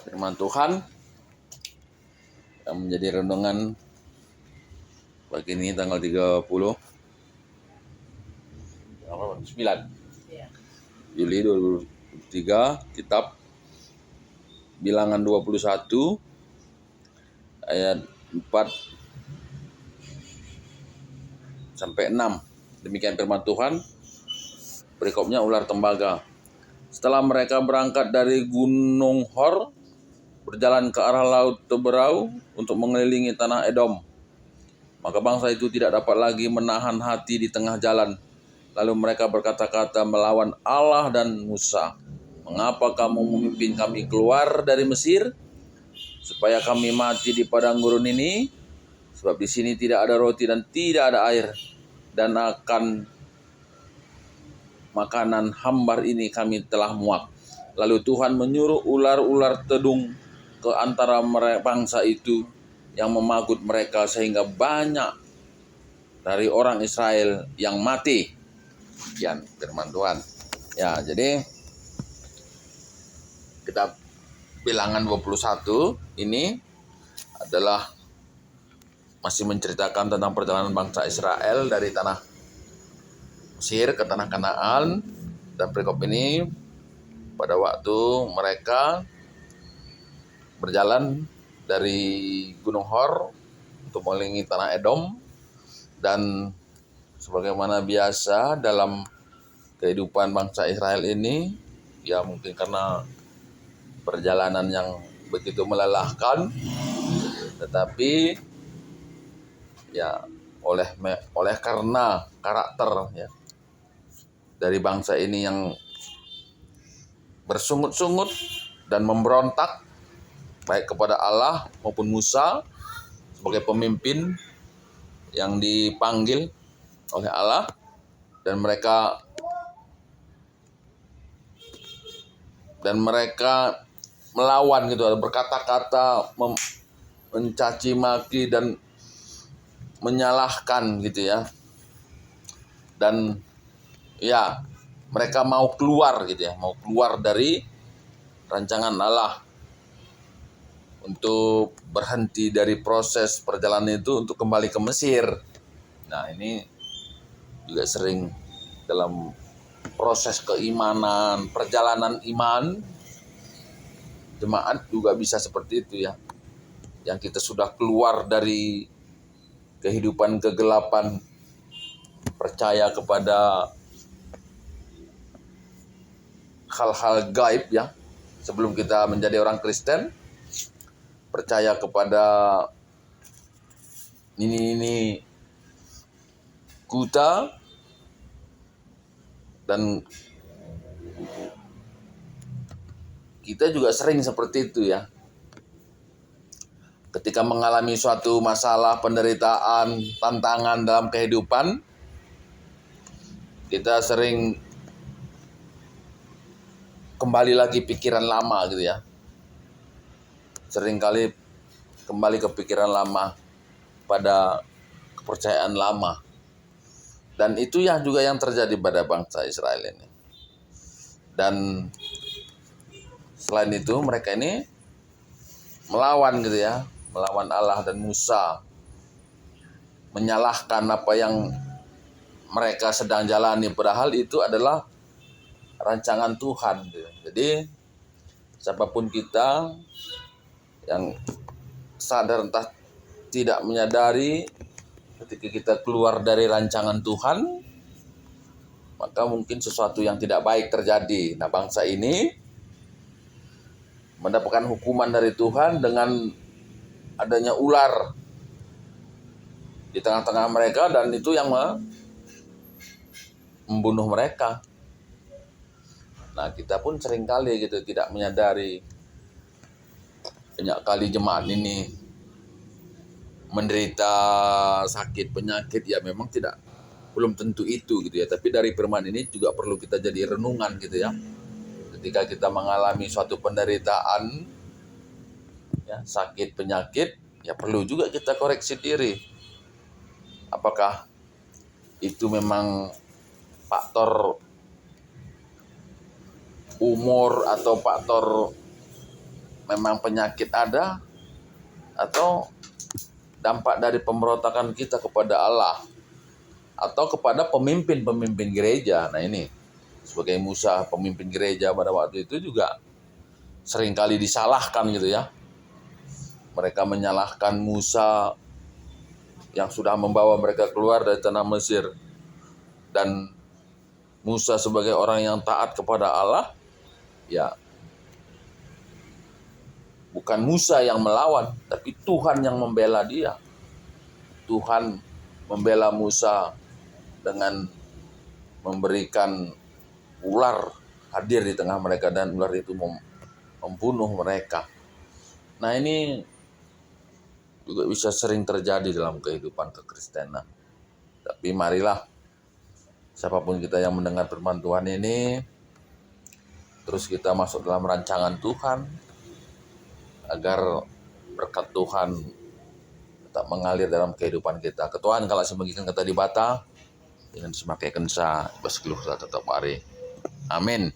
Firman Tuhan yang menjadi renungan pagi ini tanggal 9 Juli 2023, kitab Bilangan 21 ayat 4 sampai 6. Demikian firman Tuhan. Berikutnya ular tembaga. Setelah mereka berangkat dari Gunung Hor, berjalan ke arah Laut Teberau untuk mengelilingi tanah Edom, maka bangsa itu tidak dapat lagi menahan hati di tengah jalan. Lalu mereka berkata-kata melawan Allah dan Musa, "Mengapa kamu memimpin kami keluar dari Mesir, supaya kami mati di padang gurun ini? Sebab di sini tidak ada roti dan tidak ada air, dan akan makanan hambar ini kami telah muak." Lalu Tuhan menyuruh ular-ular tedung ke antara bangsa itu yang memagut mereka, sehingga banyak dari orang Israel yang mati. Sekian firman Tuhan. Ya, jadi kitab Bilangan 21 ini adalah masih menceritakan tentang perjalanan bangsa Israel dari tanah Mesir ke tanah Kanaan. Dan perikop ini pada waktu mereka berjalan dari Gunung Hor untuk mengelilingi tanah Edom. Dan sebagaimana biasa dalam kehidupan bangsa Israel ini, ya mungkin karena perjalanan yang begitu melelahkan, tetapi ya oleh karena karakter ya dari bangsa ini yang bersungut-sungut dan memberontak baik kepada Allah maupun Musa sebagai pemimpin yang dipanggil oleh Allah, dan mereka melawan gitu, berkata-kata mencaci maki dan menyalahkan gitu ya. Dan ya mereka mau keluar gitu ya, mau keluar dari rancangan Allah untuk berhenti dari proses perjalanan itu untuk kembali ke Mesir. Nah, ini juga sering dalam proses keimanan, perjalanan iman, jemaat juga bisa seperti itu ya. Yang kita sudah keluar dari kehidupan kegelapan, percaya kepada hal-hal gaib ya. Sebelum kita menjadi orang Kristen, percaya kepada ini kuta, dan kita juga sering seperti itu ya. Ketika mengalami suatu masalah, penderitaan, tantangan dalam kehidupan, kita sering kembali lagi pikiran lama gitu ya. Seringkali kembali ke pikiran lama, pada kepercayaan lama. Dan itu juga yang terjadi pada bangsa Israel ini. Dan selain itu mereka ini melawan gitu ya, melawan Allah dan Musa, menyalahkan apa yang mereka sedang jalani, padahal itu adalah rancangan Tuhan gitu. Jadi siapapun kita yang sadar entah tidak menyadari, ketika kita keluar dari rancangan Tuhan, maka mungkin sesuatu yang tidak baik terjadi. Nah, bangsa ini mendapatkan hukuman dari Tuhan dengan adanya ular di tengah-tengah mereka, dan itu yang membunuh mereka. Nah, kita pun seringkali gitu tidak menyadari. Banyak kali jemaat ini menderita sakit, penyakit, ya memang belum tentu itu gitu ya. Tapi dari firman ini juga perlu kita jadi renungan gitu ya. Ketika kita mengalami suatu penderitaan, ya, sakit, penyakit, ya perlu juga kita koreksi diri. Apakah itu memang faktor umur atau faktor memang penyakit ada, atau dampak dari pemberontakan kita kepada Allah, atau kepada pemimpin-pemimpin gereja. Nah ini, sebagai Musa, pemimpin gereja pada waktu itu juga seringkali disalahkan gitu ya. Mereka menyalahkan Musa yang sudah membawa mereka keluar dari tanah Mesir. Dan Musa sebagai orang yang taat kepada Allah, ya bukan Musa yang melawan, tapi Tuhan yang membela dia. Tuhan membela Musa dengan memberikan ular hadir di tengah mereka, dan ular itu membunuh mereka. Nah ini juga bisa sering terjadi dalam kehidupan kekristenan. Tapi marilah, siapapun kita yang mendengar firman Tuhan ini, terus kita masuk dalam rancangan Tuhan, agar berkat Tuhan tetap mengalir dalam kehidupan kita. Ketuhan kalau sebagian kata dibata, dengan semakai kensa, baskeluh tetap hari. Amin.